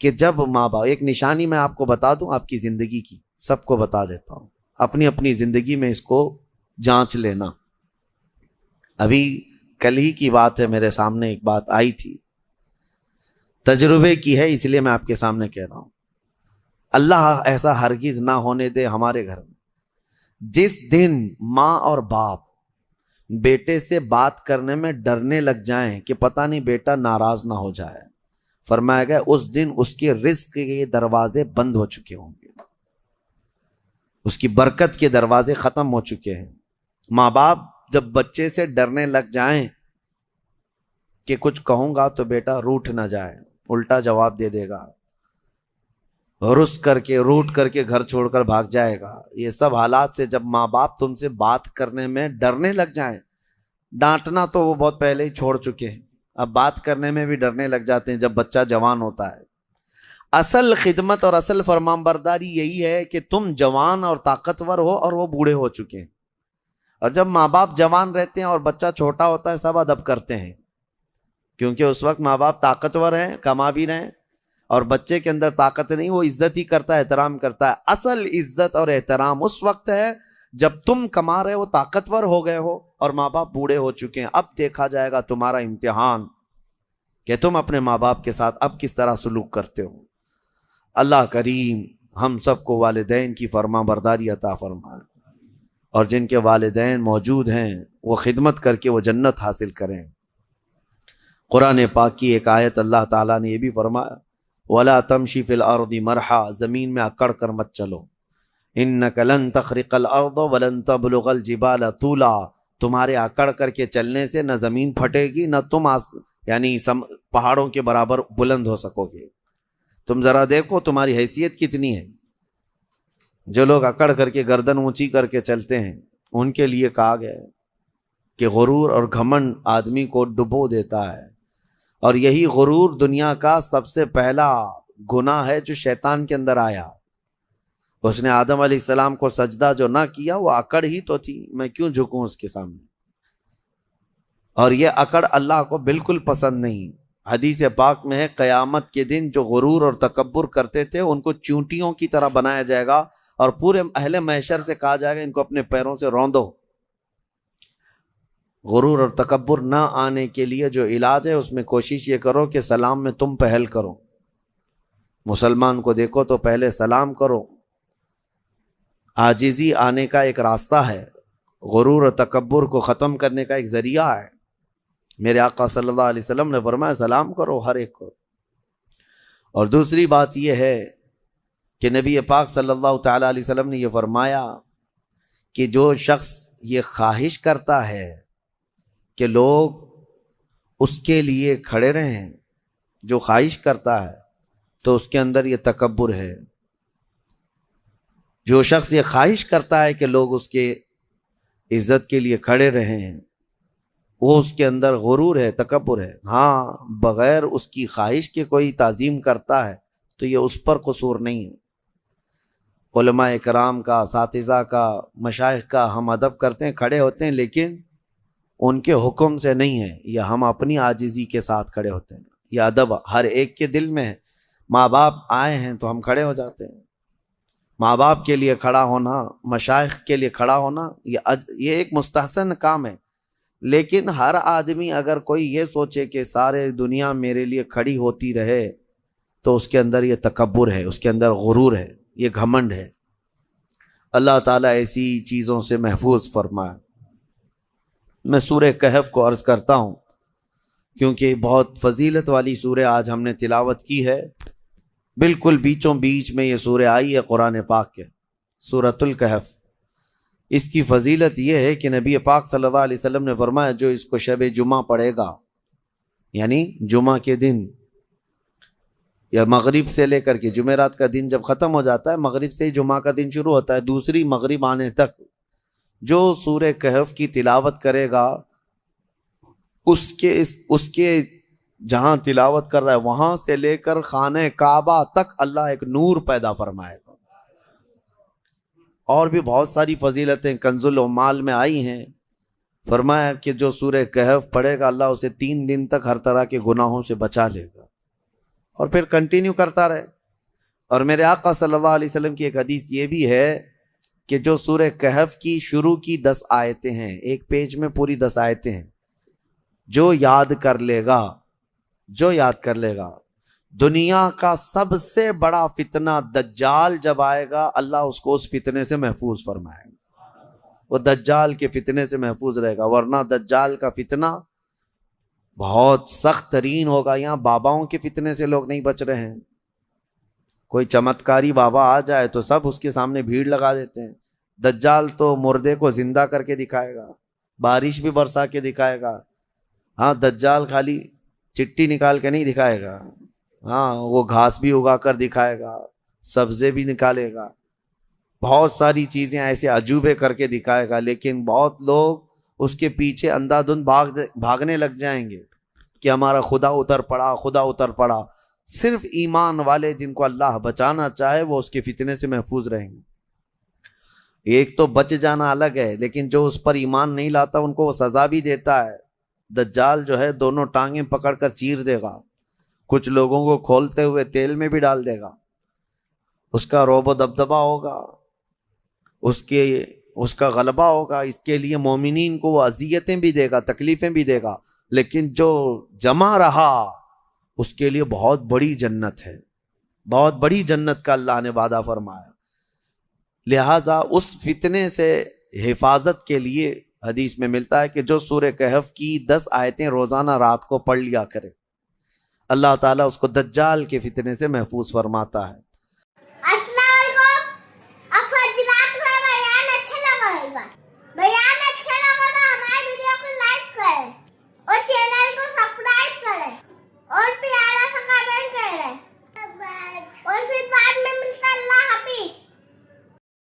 کہ جب ماں باپ، ایک نشانی میں آپ کو بتا دوں آپ کی زندگی کی، سب کو بتا دیتا ہوں، اپنی اپنی زندگی میں اس کو جانچ لینا۔ ابھی کل ہی کی بات ہے، میرے سامنے ایک بات آئی تھی، تجربے کی ہے اس لیے میں آپ کے سامنے کہہ رہا ہوں۔ اللہ ایسا ہرگز نہ ہونے دے ہمارے گھر میں، جس دن ماں اور باپ بیٹے سے بات کرنے میں ڈرنے لگ جائیں کہ پتہ نہیں بیٹا ناراض نہ ہو جائے، فرمایا گیا اس دن اس کے رزق کے دروازے بند ہو چکے ہوں گے، اس کی برکت کے دروازے ختم ہو چکے ہیں۔ ماں باپ جب بچے سے ڈرنے لگ جائیں کہ کچھ کہوں گا تو بیٹا روٹھ نہ جائے، الٹا جواب دے دے گا، رس کر کے روٹ کر کے گھر چھوڑ کر بھاگ جائے گا، یہ سب حالات سے جب ماں باپ تم سے بات کرنے میں ڈرنے لگ جائیں، ڈانٹنا تو وہ بہت پہلے ہی چھوڑ چکے ہیں، اب بات کرنے میں بھی ڈرنے لگ جاتے ہیں جب بچہ جوان ہوتا ہے۔ اصل خدمت اور اصل فرمان برداری یہی ہے کہ تم جوان اور طاقتور ہو اور وہ بوڑھے ہو چکے ہیں، اور جب ماں باپ جوان رہتے ہیں اور بچہ چھوٹا ہوتا ہے سب ادب کرتے ہیں، کیونکہ اس وقت ماں باپ طاقتور ہیں، کما بھی رہے ہیں، اور بچے کے اندر طاقت نہیں، وہ عزت ہی کرتا ہے، احترام کرتا ہے۔ اصل عزت اور احترام اس وقت ہے جب تم کما رہے ہو، طاقتور ہو گئے ہو اور ماں باپ بوڑھے ہو چکے ہیں۔ اب دیکھا جائے گا تمہارا امتحان کہ تم اپنے ماں باپ کے ساتھ اب کس طرح سلوک کرتے ہو۔ اللہ کریم ہم سب کو والدین کی فرما برداری عطا فرمائے، اور جن کے والدین موجود ہیں وہ خدمت کر کے وہ جنت حاصل کریں۔ قرآن پاک کی ایک آیت اللہ تعالیٰ نے یہ بھی فرمایا، وَلَا تَمْشِ فِي الْأَرْضِ مَرْحًا، زمین میں اکڑ کر مت چلو، إِنَّكَ لَن تَخْرِقَ الْأَرْضَ وَلَن تَبْلُغَ الْجِبَالَ طُولًا، تمہارے اکڑ کر کے چلنے سے نہ زمین پھٹے گی نہ تم یعنی پہاڑوں کے برابر بلند ہو سکو گے۔ تم ذرا دیکھو تمہاری حیثیت کتنی ہے، جو لوگ اکڑ کر کے گردن اونچی کر کے چلتے ہیں ان کے لیے کہا گیا ہے کہ غرور اور گھمنڈ آدمی کو ڈبو دیتا ہے، اور یہی غرور دنیا کا سب سے پہلا گناہ ہے جو شیطان کے اندر آیا۔ اس نے آدم علیہ السلام کو سجدہ جو نہ کیا وہ اکڑ ہی تو تھی، میں کیوں جھکوں اس کے سامنے، اور یہ اکڑ اللہ کو بالکل پسند نہیں۔ حدیث پاک میں ہے قیامت کے دن جو غرور اور تکبر کرتے تھے ان کو چونٹیوں کی طرح بنایا جائے گا، اور پورے اہل محشر سے کہا جائے گا ان کو اپنے پیروں سے روندو۔ غرور اور تکبر نہ آنے کے لیے جو علاج ہے اس میں کوشش یہ کرو کہ سلام میں تم پہل کرو، مسلمان کو دیکھو تو پہلے سلام کرو۔ عاجزی آنے کا ایک راستہ ہے، غرور اور تکبر کو ختم کرنے کا ایک ذریعہ ہے۔ میرے آقا صلی اللہ علیہ وسلم نے فرمایا سلام کرو ہر ایک کو۔ اور دوسری بات یہ ہے کہ نبی پاک صلی اللہ تعالی علیہ وسلم نے یہ فرمایا کہ جو شخص یہ خواہش کرتا ہے کہ لوگ اس کے لیے کھڑے رہیں، جو خواہش کرتا ہے تو اس کے اندر یہ تکبر ہے۔ جو شخص یہ خواہش کرتا ہے کہ لوگ اس کے عزت کے لیے کھڑے رہیں، وہ اس کے اندر غرور ہے، تکبر ہے۔ ہاں بغیر اس کی خواہش کے کوئی تعظیم کرتا ہے تو یہ اس پر قصور نہیں ہے۔ علماء کرام کا، اساتذہ کا، مشائخ کا ہم ادب کرتے ہیں، کھڑے ہوتے ہیں، لیکن ان کے حکم سے نہیں ہے، یہ ہم اپنی عاجزی کے ساتھ کھڑے ہوتے ہیں۔ یہ ادب ہر ایک کے دل میں ہے۔ ماں باپ آئے ہیں تو ہم کھڑے ہو جاتے ہیں، ماں باپ کے لیے کھڑا ہونا، مشائخ کے لیے کھڑا ہونا یہ ایک مستحسن کام ہے۔ لیکن ہر آدمی اگر کوئی یہ سوچے کہ سارے دنیا میرے لیے کھڑی ہوتی رہے تو اس کے اندر یہ تکبر ہے، اس کے اندر غرور ہے، یہ گھمنڈ ہے۔ اللہ تعالیٰ ایسی چیزوں سے محفوظ فرمائے۔ میں سورہ کہف کو عرض کرتا ہوں کیونکہ بہت فضیلت والی سورہ آج ہم نے تلاوت کی ہے، بالکل بیچوں بیچ میں یہ سورہ آئی ہے قرآن پاک کے، سورۃ الکہف۔ اس کی فضیلت یہ ہے کہ نبی پاک صلی اللہ علیہ وسلم نے فرمایا جو اس کو شب جمعہ پڑھے گا، یعنی جمعہ کے دن یا مغرب سے لے کر کے جمعرات کا دن جب ختم ہو جاتا ہے، مغرب سے ہی جمعہ کا دن شروع ہوتا ہے، دوسری مغرب آنے تک جو سورہ کہف کی تلاوت کرے گا اس کے جہاں تلاوت کر رہا ہے وہاں سے لے کر خانہ کعبہ تک اللہ ایک نور پیدا فرمائے گا۔ اور بھی بہت ساری فضیلتیں کنز العمال میں آئی ہیں، فرمایا کہ جو سورہ کہف پڑھے گا اللہ اسے 3 دن تک ہر طرح کے گناہوں سے بچا لے گا، اور پھر کنٹینیو کرتا رہے۔ اور میرے آقا صلی اللہ علیہ وسلم کی ایک حدیث یہ بھی ہے کہ جو سورہ کہف کی شروع کی 10 آیتیں ہیں، ایک پیج میں پوری 10 آیتیں ہیں، جو یاد کر لے گا، دنیا کا سب سے بڑا فتنہ دجال جب آئے گا اللہ اس کو اس فتنے سے محفوظ فرمائے گا، وہ دجال کے فتنے سے محفوظ رہے گا۔ ورنہ دجال کا فتنہ بہت سخت ترین ہوگا۔ یہاں باباؤں کے فتنے سے لوگ نہیں بچ رہے ہیں، کوئی چمتکاری بابا آ جائے تو سب اس کے سامنے بھیڑ لگا دیتے ہیں۔ دجال تو مردے کو زندہ کر کے دکھائے گا، بارش بھی برسا کے دکھائے گا۔ ہاں دجال خالی چٹی نکال کے نہیں دکھائے گا، ہاں وہ گھاس بھی اگا کر دکھائے گا، سبزے بھی نکالے گا، بہت ساری چیزیں ایسے عجوبے کر کے دکھائے گا۔ لیکن بہت لوگ اس کے پیچھے اندھا دھند بھاگنے لگ جائیں گے کہ ہمارا خدا اتر پڑا۔ صرف ایمان والے جن کو اللہ بچانا چاہے وہ اس کے فتنے سے محفوظ رہیں گے۔ ایک تو بچ جانا الگ ہے، لیکن جو اس پر ایمان نہیں لاتا ان کو وہ سزا بھی دیتا ہے۔ دجال جو ہے دونوں ٹانگیں پکڑ کر چیر دے گا، کچھ لوگوں کو کھولتے ہوئے تیل میں بھی ڈال دے گا، اس کا رعب و دبدبہ ہوگا، اس کا غلبہ ہوگا۔ اس کے لیے مومنین کو وہ اذیتیں بھی دے گا، تکلیفیں بھی دے گا، لیکن جو جمع رہا اس کے لیے بہت بڑی جنت ہے، بہت بڑی جنت کا اللہ نے وعدہ فرمایا۔ لہٰذا اس فتنے سے حفاظت کے لیے حدیث میں ملتا ہے کہ جو سورہ کہف کی 10 آیتیں روزانہ رات کو پڑھ لیا کرے، اللہ تعالیٰ اس کو دجال کے فتنے سے محفوظ فرماتا ہے۔ السلام علیکم۔ اب فجرات کا بیان اچھا لگا تو ہمارے ویڈیو کو لائک کریں اور چینل کو سبسکرائب کریں اور پیارا سا کمنٹ کریں، اور پھر بعد میں ملتا ہے۔ اللہ حافظ۔